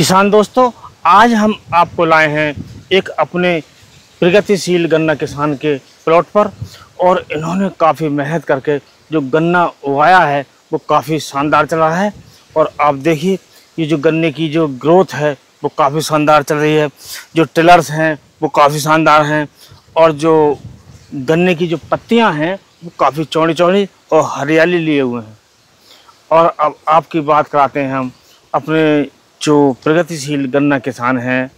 किसान दोस्तों, आज हम आपको लाए हैं एक अपने प्रगतिशील गन्ना किसान के प्लॉट पर। और इन्होंने काफ़ी मेहनत करके जो गन्ना उगाया है वो काफ़ी शानदार चल रहा है। और आप देखिए ये जो गन्ने की जो ग्रोथ है वो काफ़ी शानदार चल रही है। जो टिलर्स हैं वो काफ़ी शानदार हैं और जो गन्ने की जो पत्तियां हैं वो काफ़ी चौड़ी चौड़ी और हरियाली लिए हुए हैं। और अब आपकी बात कराते हैं हम अपने जो प्रगतिशील गन्ना किसान हैं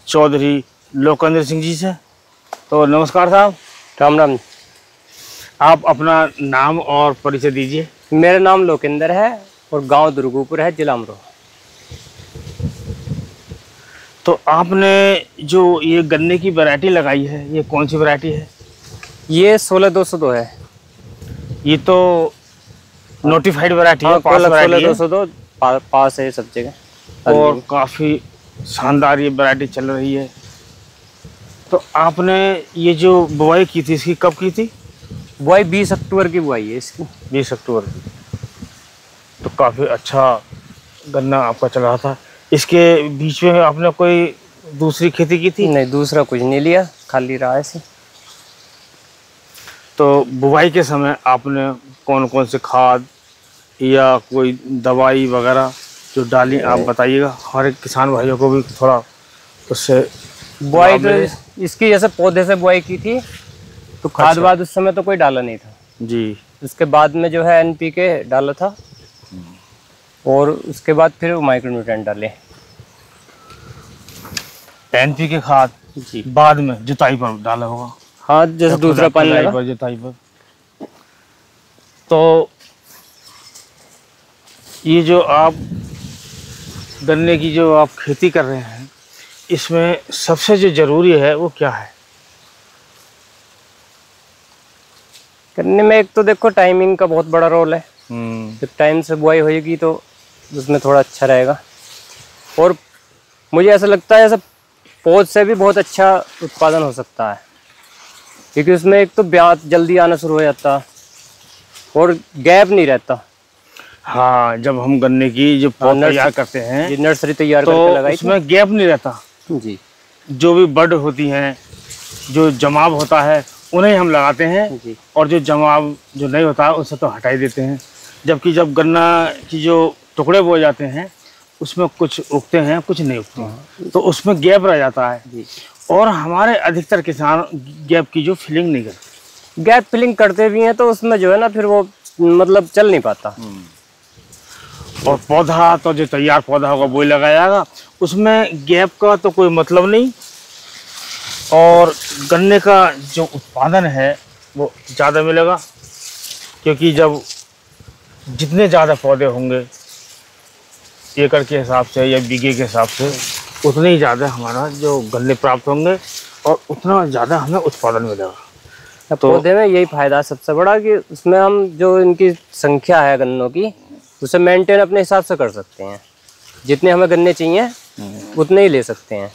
चौधरी लोकेंद्र सिंह जी से। तो नमस्कार साहब। राम राम। आप अपना नाम और परिचय दीजिए। मेरा नाम लोकेंद्र है और गांव दुर्गुपुर है, जिला अमरोहा। तो आपने जो ये गन्ने की वैरायटी लगाई है ये कौन सी वैरायटी है? ये 16-202 है। ये तो नोटिफाइड वैरायटी है, पास 16-202 पास है सब जगह और काफ़ी शानदार ये वैरायटी चल रही है। तो आपने ये जो बुआई की थी इसकी कब की थी? बुआई 20 अक्टूबर की बुआई है इसकी। 20 अक्टूबर की। तो काफ़ी अच्छा गन्ना आपका चल रहा था। इसके बीच में आपने कोई दूसरी खेती की थी? नहीं, दूसरा कुछ नहीं लिया, खाली रहा ऐसे। तो बुआई के समय आपने कौन कौन से खाद या कोई दवाई वगैरह जो डाली आप बताइएगा, हमारे किसान भाइयों को भी थोड़ा उससे। बुआई तो इसकी जैसे पौधे से बुआई की थी तो खाद अच्छा। वाद उस समय तो कोई डाला नहीं था जी। उसके बाद में जो है NPK डाला था और उसके बाद फिर माइक्रोन्यूट्रिएंट डाले। NPK खाद जी बाद में जुताई पर डाला होगा। हाँ, जैसे दूसरा पानी लगा जुताई पर। तो ये जो आप गन्ने की जो आप खेती कर रहे हैं इसमें सबसे जो जरूरी है वो क्या है? करने में एक तो देखो टाइमिंग का बहुत बड़ा रोल है। जब टाइम से बुआई होएगी तो उसमें थोड़ा अच्छा रहेगा। और मुझे ऐसा लगता है ऐसा पौध से भी बहुत अच्छा उत्पादन हो सकता है, क्योंकि उसमें एक तो ब्याज जल्दी आना शुरू हो जाता और गैप नहीं रहता। हाँ, जब हम गन्ने की जो पौध तैयार करते हैं, ये नर्सरी तैयार तो करके लगाई उसमें गैप नहीं रहता जी। जो भी बड होती हैं, जो जमाव होता है उन्हें हम लगाते हैं जी। और जो जमाव जो नहीं होता है उसे तो हटा ही देते हैं। जबकि जब गन्ना की जो टुकड़े बोए जाते हैं उसमें कुछ उगते हैं कुछ नहीं उगते हैं, तो उसमें गैप रह जाता है जी। और हमारे अधिकतर किसान गैप की जो फिलिंग नहीं करते। गैप फिलिंग करते भी हैं तो उसमें जो है ना फिर वो मतलब चल नहीं पाता। और पौधा तो जो तैयार पौधा होगा वो ही लगाया जाएगा, उसमें गैप का तो कोई मतलब नहीं। और गन्ने का जो उत्पादन है वो ज़्यादा मिलेगा, क्योंकि जब जितने ज़्यादा पौधे होंगे एकड़ के हिसाब से या बीघे के हिसाब से उतने ही ज़्यादा हमारा जो गन्ने प्राप्त होंगे और उतना ज़्यादा हमें उत्पादन मिलेगा। तो पौधे में यही फायदा है सबसे बड़ा कि उसमें हम जो इनकी संख्या है गन्नों की उसे मेंटेन अपने हिसाब से कर सकते हैं। जितने हमें गन्ने चाहिए उतने ही ले सकते हैं।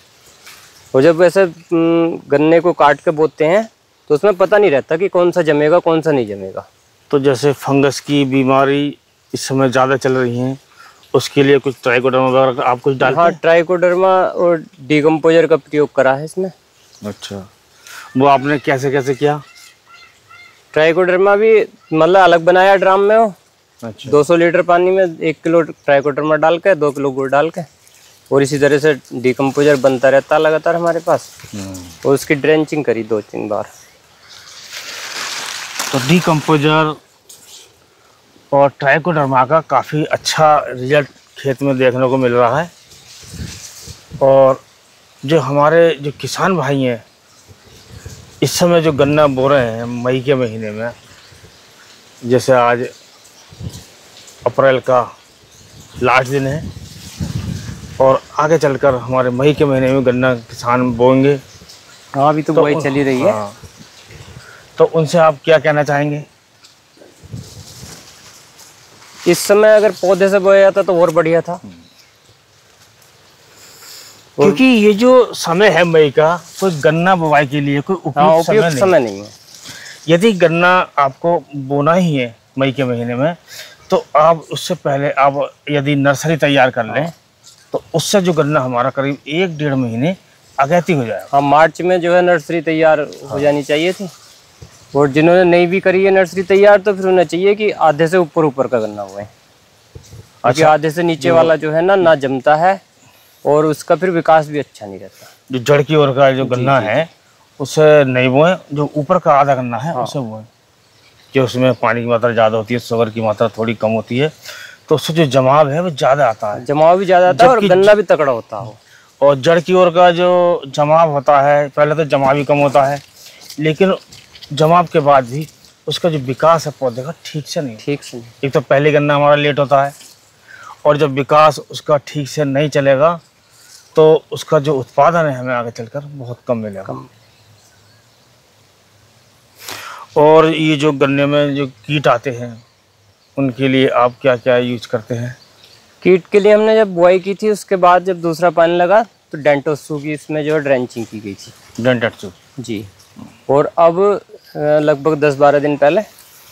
और जब वैसे गन्ने को काट के बोते हैं तो उसमें पता नहीं रहता कि कौन सा जमेगा कौन सा नहीं जमेगा। तो जैसे फंगस की बीमारी इस समय ज़्यादा चल रही है, उसके लिए कुछ ट्राइकोडर्मा वगैरह आप कुछ डालते हैं? हाँ, ट्राइकोडर्मा और डीकम्पोजर का प्रयोग करा है इसमें। अच्छा, वो आपने कैसे कैसे किया? ट्राइकोडर्मा भी मतलब अलग बनाया ड्राम में हो। अच्छा। 200 लीटर पानी में 1 किलो ट्राइकोडर्मा डाल के 2 किलो गुड़ डाल के और इसी तरह से डीकम्पोजर बनता रहता लगातार हमारे पास। और उसकी ड्रेंचिंग करी 2-3 बार। तो डीकम्पोजर और ट्राइकोडर्मा का काफ़ी अच्छा रिजल्ट खेत में देखने को मिल रहा है। और जो हमारे जो किसान भाई हैं इस समय जो गन्ना बो रहे हैं मई के महीने में, जैसे आज अप्रैल का लास्ट दिन है और आगे चलकर हमारे मई के महीने में गन्ना किसान बोएंगे। हाँ, अभी तो बुआई चली रही है। हाँ, तो उनसे आप क्या कहना चाहेंगे? इस समय अगर पौधे से बोया जाता तो और बढ़िया था, क्योंकि ये जो समय है मई का कोई गन्ना बुवाई के लिए कोई उपयुक्त समय नहीं है। यदि गन्ना आपको बोना ही है मई के महीने में तो आप उससे पहले आप यदि नर्सरी तैयार कर लें तो उससे जो गन्ना हमारा करीब 1-1.5 महीने अगैती हो जाएगा। हाँ, मार्च में जो है नर्सरी तैयार हो जानी चाहिए थी। और जिन्होंने नहीं भी करी है नर्सरी तैयार, तो फिर उन्हें चाहिए कि आधे से ऊपर का गन्ना हुआ है। क्योंकि आधे से नीचे वाला जो है ना जमता है और उसका फिर विकास भी अच्छा नहीं रहता। जो जड़ की ओर का जो गन्ना है उसे नहीं बोए, जो ऊपर का आधा गन्ना है उसे बोए, कि उसमें पानी की मात्रा ज़्यादा होती है, शुगर की मात्रा थोड़ी कम होती है, तो उससे जो जमाव है वो ज़्यादा आता है। जमाव भी ज़्यादा आता है और गन्ना भी तगड़ा होता है। और जड़ की ओर का जो जमाव होता है, पहले तो जमाव ही कम होता है, लेकिन जमाव के बाद भी उसका जो विकास है पौधे का ठीक से नहीं। एक तो पहले गन्ना हमारा लेट होता है, और जब विकास उसका ठीक से नहीं चलेगा तो उसका जो उत्पादन है हमें आगे चलकर बहुत कम मिलेगा। और ये जो गन्ने में जो कीट आते हैं उनके लिए आप क्या क्या यूज करते हैं? कीट के लिए हमने जब बुआई की थी उसके बाद जब दूसरा पानी लगा तो डेंटोसू की इसमें जो है ड्रेंचिंग की गई थी। डेंटोसू जी। और अब लगभग 10-12 दिन पहले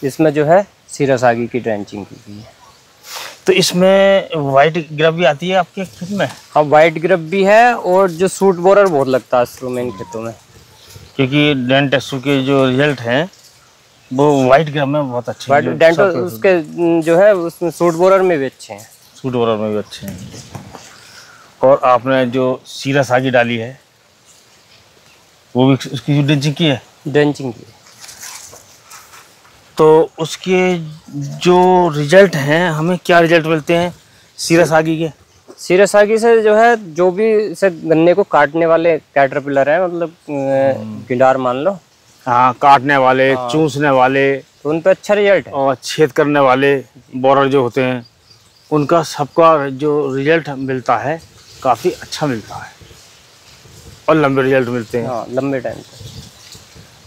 इसमें जो है सीरासागी की ड्रेंचिंग की गई है। तो इसमें वाइट ग्रब भी आती है आपके खेत में? हाँ, वाइट ग्रब भी है, और जो सूट बोरर बहुत लगता है शुरू में इन खेतों में, क्योंकि डेंटोसू के जो रिजल्ट हैं वो वाइट ग्रब में बहुत अच्छे हैं। डेंटो उसके जो है उसमें सूट बोरर में भी अच्छे हैं। सूट बोरर में भी अच्छे हैं। और आपने जो सीरासागी डाली है वो भी उसकी जो ड्रेंचिंग की है? ड्रेंचिंग की। तो उसके जो रिजल्ट हैं, हमें क्या रिजल्ट मिलते हैं सीरासागी के? सीरासागी से जो है जो भी से गन्ने को काटने वाले कैटरपिलर है, मतलब गिडार मान लो, हाँ, काटने वाले, चूसने वाले, तो उन पे अच्छा रिजल्ट है। और छेद करने वाले बोरर जो होते हैं उनका सबका जो रिजल्ट मिलता है काफ़ी अच्छा मिलता है और लंबे रिजल्ट मिलते हैं। हाँ, लंबे टाइम तक।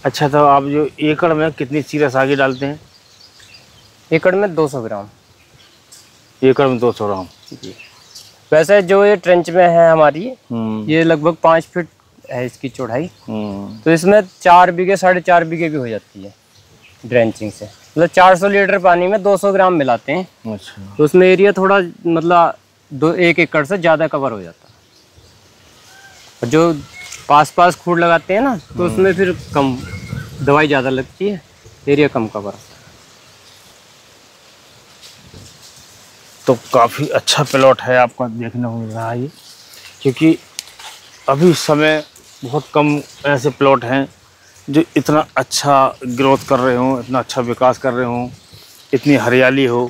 अच्छा, तो आप जो एकड़ में कितनी सीरासागी डालते हैं? एकड़ में 200 ग्राम। एकड़ में 200 ग्राम जी। वैसे जो ये ट्रेंच में है हमारी, ये लगभग 5 फीट है इसकी चौड़ाई, तो इसमें 4 बीघे 4.5 बीघे भी हो जाती है ड्रेंचिंग से। मतलब 400 लीटर पानी में 200 ग्राम मिलाते हैं। अच्छा। तो उसमें एरिया थोड़ा मतलब 1 एकड़ से ज़्यादा कवर हो जाता है। और जो पास खूड लगाते हैं ना, तो उसमें फिर कम दवाई ज़्यादा लगती है, एरिया कम कवर होता है। तो काफ़ी अच्छा प्लॉट है आपका देखने को मिल रहा है ये, क्योंकि अभी इस समय बहुत कम ऐसे प्लॉट हैं जो इतना अच्छा ग्रोथ कर रहे हों, इतना अच्छा विकास कर रहे हों, इतनी हरियाली हो,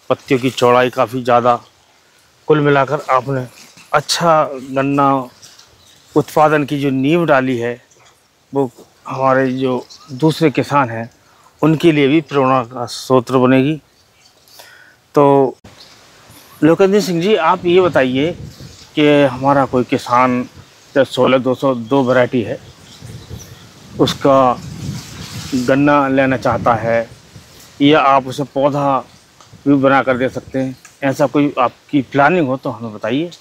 पत्तियों की चौड़ाई काफ़ी ज़्यादा। कुल मिलाकर आपने अच्छा गन्ना उत्पादन की जो नींव डाली है वो हमारे जो दूसरे किसान हैं उनके लिए भी प्रेरणा का स्रोत बनेगी। तो लोकेंद्र सिंह जी, आप ये बताइए कि हमारा कोई किसान 16-202 वैरायटी है, उसका गन्ना लेना चाहता है, या आप उसे पौधा भी बना कर दे सकते हैं, ऐसा कोई आपकी प्लानिंग हो तो हमें बताइए।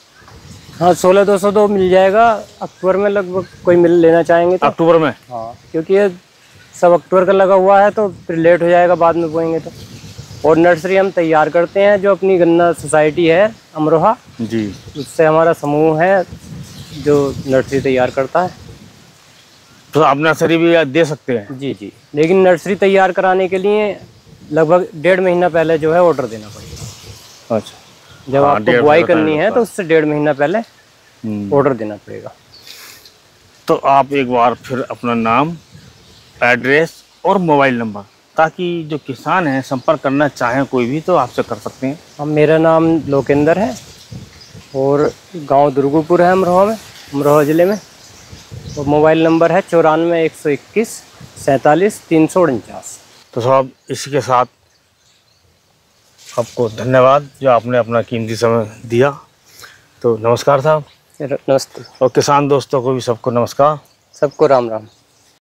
हाँ, 16-202 मिल जाएगा अक्टूबर में लगभग, कोई मिल लेना चाहेंगे तो। अक्टूबर में? हाँ, क्योंकि ये सब अक्टूबर का लगा हुआ है तो फिर लेट हो जाएगा बाद में बोएंगे तो। और नर्सरी हम तैयार करते हैं, जो अपनी गन्ना सोसाइटी है अमरोहा जी, उससे हमारा समूह है जो नर्सरी तैयार करता है। तो आप नर्सरी भी दे सकते हैं? जी जी, लेकिन नर्सरी तैयार कराने के लिए लगभग 1.5 महीना पहले जो है ऑर्डर देना पड़ेगा। अच्छा। जब आपको बुआई करनी है तो उससे 1.5 महीना पहले ऑर्डर देना पड़ेगा। तो आप एक बार फिर अपना नाम, एड्रेस और मोबाइल नंबर, ताकि जो किसान हैं संपर्क करना चाहें कोई भी तो आपसे कर सकते हैं। हम, मेरा नाम लोकेंद्र है और गांव दुर्गुपुर है अमरोहा में, अमरोहा ज़िले में। और मोबाइल नंबर है 94-121 47-349। तो साहब, इसी के साथ आपको धन्यवाद जो आपने अपना कीमती समय दिया। तो नमस्कार साहब। नमस्ते। और किसान दोस्तों को भी सबको नमस्कार। सबको राम राम।